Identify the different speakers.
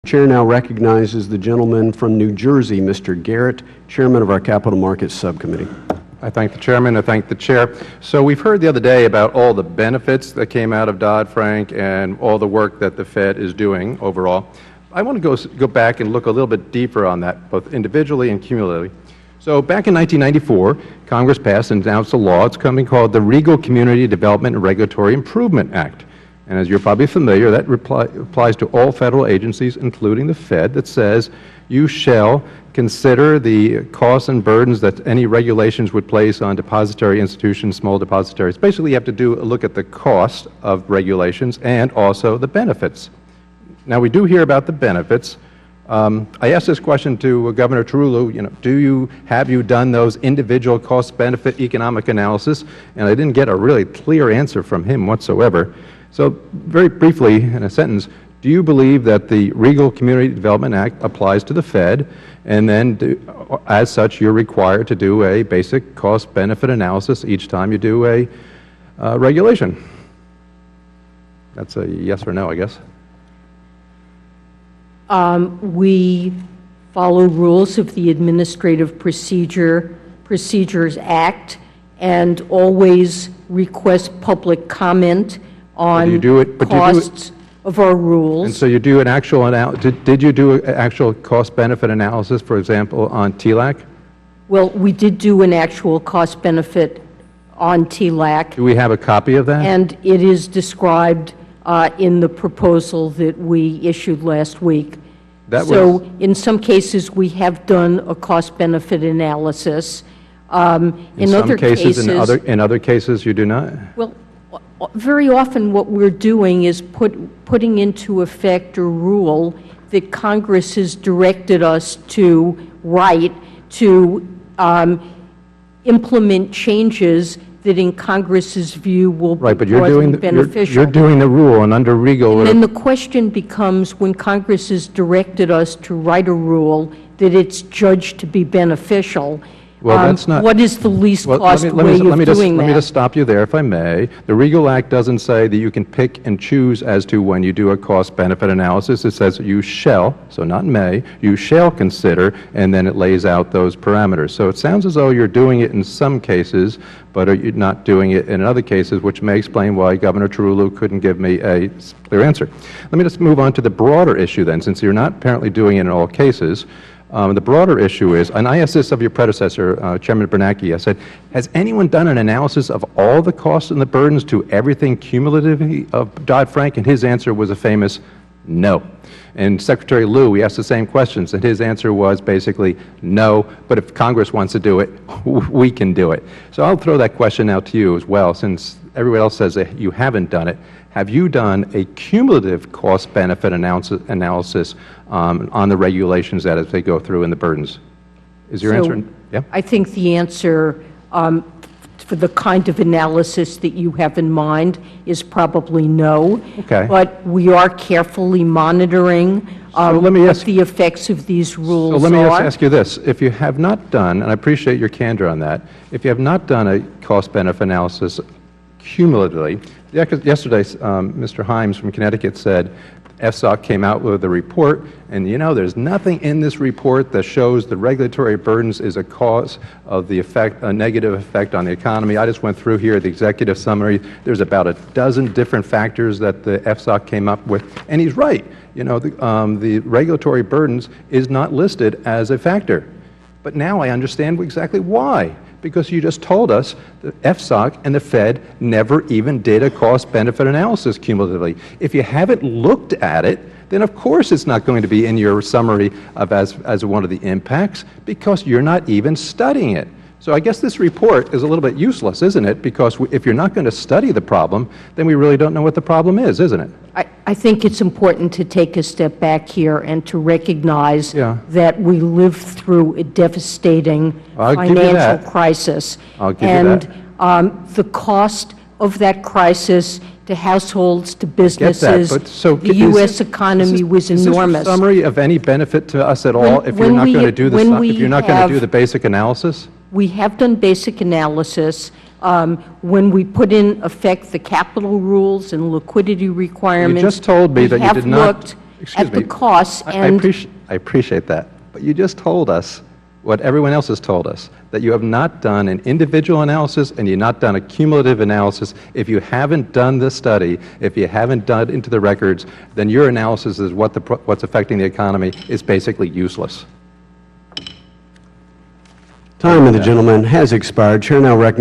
Speaker 1: Chair now recognizes the gentleman from New Jersey, Mr. Garrett, Chairman of our Capital Markets Subcommittee.
Speaker 2: I thank the Chairman. I thank the Chair. So we've heard the other day about all the benefits that came out of Dodd-Frank and all the work that the Fed is doing overall. I want to go back and look a little bit deeper on that, both individually and cumulatively. So back in 1994, Congress passed and announced a law. It's something called the Regal Community Development and Regulatory Improvement Act. And as you're probably familiar, that applies to all Federal agencies, including the Fed, that says you shall consider the costs and burdens that any regulations would place on depository institutions, small depositories. Basically, you have to look at the cost of regulations and also the benefits. Now, we do hear about the benefits. I asked this question to Governor Tarullo, have you done those individual cost-benefit economic analysis? And I didn't get a really clear answer from him whatsoever. So very briefly, in a sentence, do you believe that the Regal Community Development Act applies to the Fed, and then as such you're required to do a basic cost-benefit analysis each time you do a regulation? That's a yes or no, I guess.
Speaker 3: We follow rules of the Administrative Procedures Act and always request public comment on costs of our rules.
Speaker 2: And so you do an actual did you do an actual cost-benefit analysis, for example, on TLAC?
Speaker 3: Well, we did do an actual cost-benefit on TLAC.
Speaker 2: Do we have a copy of that?
Speaker 3: And it is described in the proposal that we issued last week. So in some cases we have done a cost-benefit analysis. In other cases you do not? Well, very often what we're doing is putting into effect a rule that Congress has directed us to write to implement changes that in Congress's view will be broadly beneficial.
Speaker 2: You're doing the rule, and under Regal.
Speaker 3: And then the question becomes, when Congress has directed us to write a rule that it's judged to be beneficial,
Speaker 2: that's not,
Speaker 3: what is the least cost way of doing that?
Speaker 2: Let me just stop you there, if I may. The Regal Act doesn't say that you can pick and choose as to when you do a cost-benefit analysis. It says you shall, so not may, you shall consider, and then it lays out those parameters. So it sounds as though you're doing it in some cases, but you're not doing it in other cases, which may explain why Governor Tarullo couldn't give me a clear answer. Let me just move on to the broader issue then, since you're not apparently doing it in all cases. The broader issue is, and I asked this of your predecessor, Chairman Bernanke, I said, has anyone done an analysis of all the costs and the burdens to everything cumulatively of Dodd-Frank? And his answer was a famous no. And Secretary Lew, we asked the same questions, and his answer was basically no, but if Congress wants to do it, we can do it. So I'll throw that question out to you as well, since everybody else says that you haven't done it. Have you done a cumulative cost-benefit analysis on the regulations as they go through and the burdens? Is your answer? Yeah?
Speaker 3: I think the answer for the kind of analysis that you have in mind is probably no.
Speaker 2: Okay.
Speaker 3: But we are carefully monitoring what the effects of these rules are.
Speaker 2: So let me ask you this. If you have not done, and I appreciate your candor on that, if you have not done a cost-benefit analysis cumulatively, yesterday Mr. Himes from Connecticut said FSOC came out with a report, and there's nothing in this report that shows the regulatory burdens is a cause of the effect, a negative effect on the economy. I just went through here the executive summary. There's about a dozen different factors that the FSOC came up with, and he's right. The regulatory burdens is not listed as a factor. But now I understand exactly why. Because you just told us that FSOC and the Fed never even did a cost-benefit analysis cumulatively. If you haven't looked at it, then of course it's not going to be in your summary of as one of the impacts, because you're not even studying it. So I guess this report is a little bit useless, isn't it? Because if you're not going to study the problem, then we really don't know what the problem is, isn't it?
Speaker 3: I think it's important to take a step back here and to recognize that we live through a devastating financial crisis.
Speaker 2: I'll give you that.
Speaker 3: And the cost of that crisis to households, to businesses, the U.S. economy was enormous.
Speaker 2: Is this a summary of any benefit to us at all if you're not going to do the basic analysis?
Speaker 3: We have done basic analysis. When we put in effect the capital rules and liquidity requirements,
Speaker 2: you just told me that you did not.
Speaker 3: at the costs.
Speaker 2: I
Speaker 3: And
Speaker 2: appreciate that. But you just told us what everyone else has told us, that you have not done an individual analysis and you've not done a cumulative analysis. If you haven't done this study, if you haven't dug into the records, then your analysis is what's affecting the economy is basically useless.
Speaker 1: Time of the gentleman has expired. Chair now recognizes